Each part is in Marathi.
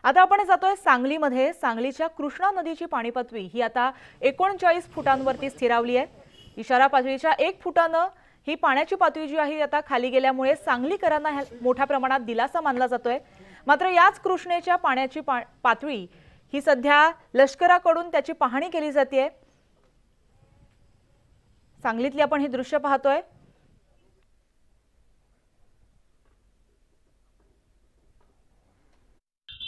आता आपण जातोय सांगलीमध्ये। सांगलीच्या कृष्णा नदीची पाणी पातळी ही आता 39 फुटांवरती स्थिरावली आहे। इशारा पातळीच्या 1 फुटानं ही पाण्याची पातळी जी आहे आता खाली गेल्यामुळे सांगलीकरांना मोठ्या प्रमाणात दिलासा मानला जातोय। मात्र याच कृष्णेच्या पाण्याची पातळी ही सध्या लष्कराकडून त्याची पाहणी केली जाते। सांगलीतली आपण ही दृश्य पाहतोय।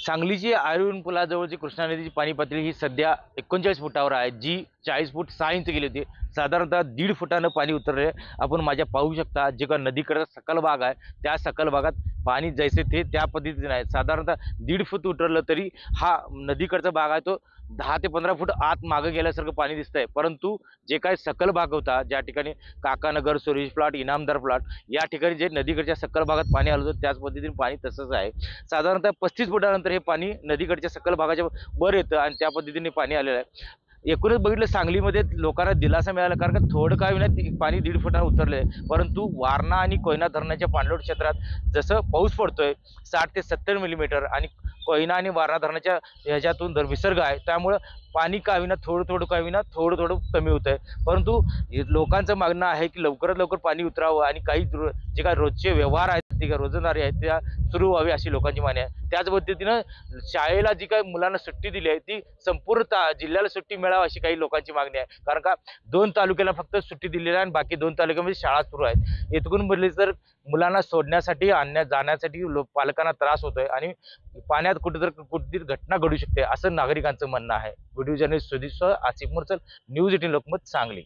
सांगलीची आयर्विन पुलाजवळची कृष्णा नदीची पाणी पातळी ही सध्या 39 फुटावर आहे, जी 40 फूट 6 इंच गेली होती। साधारणतः 1.5 फुटानं पाणी उतरले। आपण माझ्या पाहू शकता, जे का नदीकडचा सकल भाग आहे त्या सकल भागात पाणी जैसे थे त्या पद्धतीने आहे। साधारणतः 1.5 फूट उतरलं तरी हा नदीकडचा भाग आहे तो 10 ते 15 फूट आत मागे गेल्यासारखं पाणी दिसतंय। परंतु जे काय सकल भाग होता, ज्या ठिकाणी काकानगर, सुरेश प्लॉट, इनामदार प्लॉट या ठिकाणी जे नदीकडच्या सकल भागात पाणी आलं होतं त्याच पद्धतीने पाणी तसंच आहे। साधारणतः 35 फुटानंतर हे पाणी नदीकडच्या सकल भागाच्या वर येतं आणि त्या पद्धतीने पाणी आलेलं आहे। एकूणच बघितलं सांगलीमध्ये लोकांना दिलासा मिळाला, कारण का थोडं काय विना पाणी 1.5 फुटानं उतरलंय। परंतु वारणा आणि कोयना धरणाच्या पाणलोट क्षेत्रात जसं पाऊस पडतोय 60 ते 70 मिलीमीटर आणि कोयना आणि वारणा धरणाच्या ह्याच्यातून विसर्ग आहे, त्यामुळं पाणी का विना थोडं कमी होत आहे। परंतु लोकांचं मागणं आहे की लवकरात लवकर पाणी उतरावं आणि काही जे काय रोजचे व्यवहार आहेत ते रोजंदारी आहेत त्या सुरू व्हावी अशी लोकांची मागणी आहे। त्याच पद्धतीनं शाळेला जी काही मुलांना सुट्टी दिली आहे ती संपूर्ण जिल्ह्याला सुट्टी मिळावी अशी काही लोकांची मागणी आहे, कारण का 2 तालुक्याला फक्त सुट्टी दिलेली आहे आणि बाकी 2 तालुक्यामध्ये शाळा सुरू आहेत। इथून बोलले तर मुलांना सोडण्यासाठी जाण्यासाठी पालकांना त्रास होतोय आणि पाण्यात कुठेतरी घटना घडू शकते असं नागरिकांचं म्हणणं आहे। Video journalist Sudhir Asif Mursal, news 18 Lokmat, Sangli.